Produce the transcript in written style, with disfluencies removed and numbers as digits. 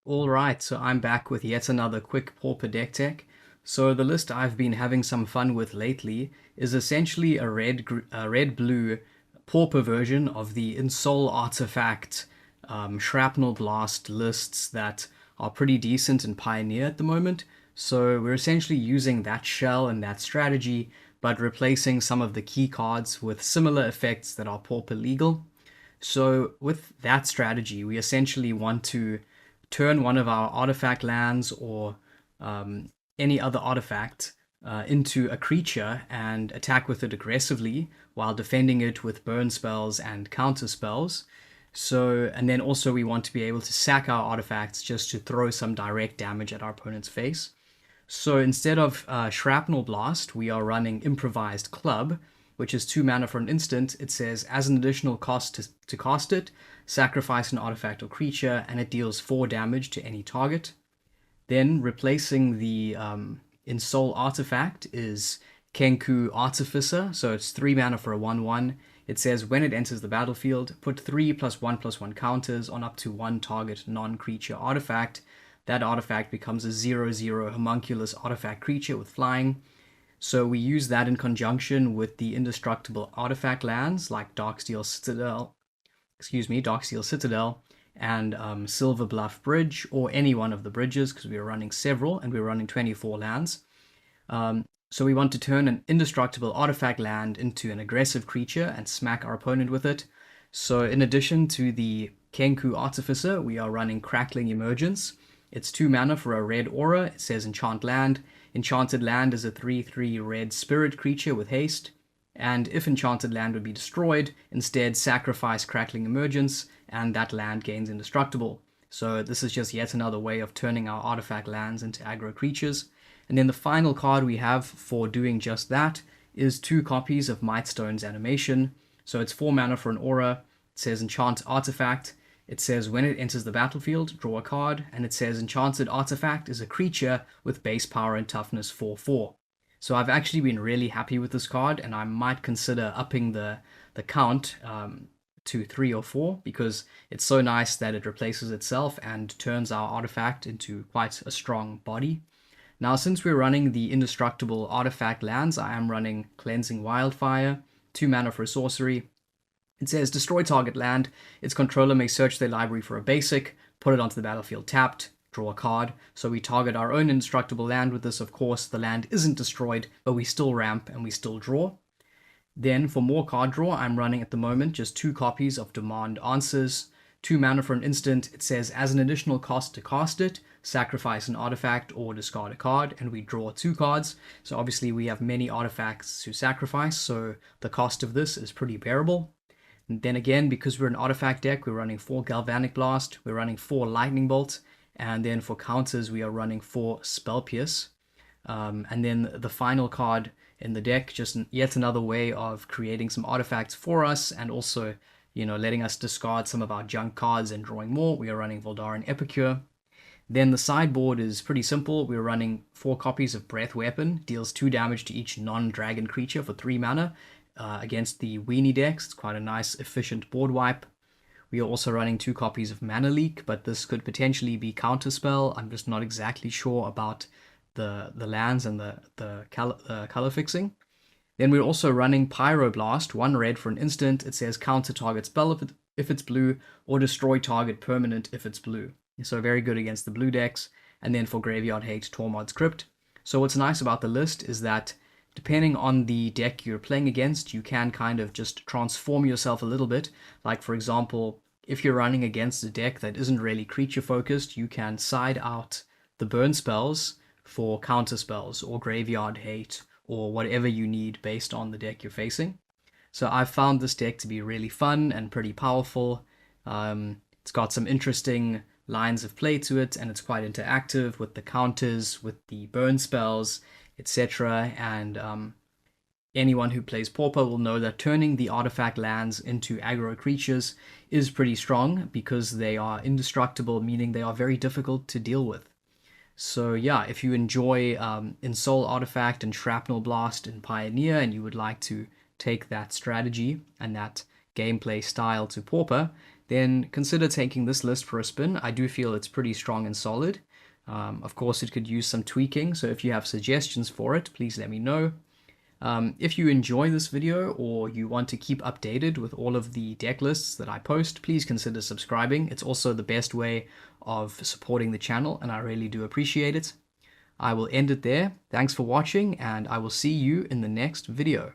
Alright, so I'm back with yet another quick Pauper deck tech. So the list I've been having some fun with lately is essentially a red-blue Pauper version of the Ensoul artifact shrapnel blast lists that are pretty decent in Pioneer at the moment. So we're essentially using that shell and that strategy, but replacing some of the key cards with similar effects that are Pauper legal. So with that strategy, we essentially want to turn one of our artifact lands or any other artifact into a creature and attack with it aggressively while defending it with burn spells and counter spells. So, and then also we want to be able to sack our artifacts just to throw some direct damage at our opponent's face. So instead of Shrapnel Blast, we are running Improvised Club, which is 2 mana for an instant. It says, as an additional cost to cast it, sacrifice an artifact or creature, and it deals 4 damage to any target. Then replacing the Ensoul artifact is Kenku Artificer, so it's 3 mana for a 1/1. It says when it enters the battlefield, put 3+1/+1 counters on up to 1 target non-creature artifact. That artifact becomes a 0/0 homunculus artifact creature with flying. So we use that in conjunction with the indestructible artifact lands like Darksteel Citadel, and Silver Bluff Bridge, or any one of the bridges, because we are running several and we're running 24 lands. So we want to turn an indestructible artifact land into an aggressive creature and smack our opponent with it. So in addition to the Kenku Artificer, we are running Crackling Emergence. It's 2 mana for a red aura. It says Enchant Land. Enchanted Land is a 3/3 red spirit creature with haste. And if Enchanted Land would be destroyed, instead sacrifice Crackling Emergence, and that land gains indestructible. So this is just yet another way of turning our artifact lands into aggro creatures. And then the final card we have for doing just that is 2 copies of Mightstone's Animation. So it's 4 mana for an aura. It says Enchant Artifact. It says when it enters the battlefield, draw a card, and it says Enchanted Artifact is a creature with base power and toughness 4/4. So I've actually been really happy with this card, and I might consider upping the count to 3 or 4, because it's so nice that it replaces itself and turns our artifact into quite a strong body. Now, since we're running the indestructible artifact lands, I am running Cleansing Wildfire, 2 mana for a sorcery. It says destroy target land. Its controller may search their library for a basic, put it onto the battlefield tapped, draw a card. So we target our own indestructible land with this. Of course, the land isn't destroyed, but we still ramp and we still draw. Then for more card draw, I'm running at the moment just 2 copies of Demand Answers. 2 mana for an instant. It says as an additional cost to cast it, sacrifice an artifact or discard a card, and we draw 2 cards. So obviously we have many artifacts to sacrifice, so the cost of this is pretty bearable. And then again, because we're an artifact deck, we're running 4 Galvanic Blast, we're running 4 Lightning Bolt, and then for counters we are running 4 Spell Pierce. And then the final card in the deck, just yet another way of creating some artifacts for us, and also, letting us discard some of our junk cards and drawing more. We are running Voldaren Epicure. Then the sideboard is pretty simple. We're running 4 copies of Breath Weapon, deals 2 damage to each non-dragon creature for 3 mana. Against the Weenie decks, it's quite a nice, efficient board wipe. We are also running 2 copies of Mana Leak, but this could potentially be Counterspell. I'm just not exactly sure about the lands and the color fixing. Then we're also running Pyroblast, 1 red for an instant. It says counter target spell if it's blue, or destroy target permanent if it's blue. So very good against the blue decks. And then for Graveyard Hate, Tormod's Crypt. So what's nice about the list is that depending on the deck you're playing against, you can kind of just transform yourself a little bit. Like, for example, if you're running against a deck that isn't really creature focused, you can side out the burn spells for counter spells or Graveyard Hate or whatever you need based on the deck you're facing. So I've found this deck to be really fun and pretty powerful. It's got some interesting lines of play to it, and it's quite interactive with the counters, with the burn spells, etc. And anyone who plays Pauper will know that turning the artifact lands into aggro creatures is pretty strong because they are indestructible, meaning they are very difficult to deal with. So yeah, if you enjoy Ensoul Artifact and Shrapnel Blast in Pioneer, and you would like to take that strategy and that gameplay style to Pauper, then consider taking this list for a spin. I do feel it's pretty strong and solid. Of course, it could use some tweaking, so if you have suggestions for it, please let me know. If you enjoy this video or you want to keep updated with all of the deck lists that I post, please consider subscribing. It's also the best way of supporting the channel, and I really do appreciate it. I will end it there. Thanks for watching, and I will see you in the next video.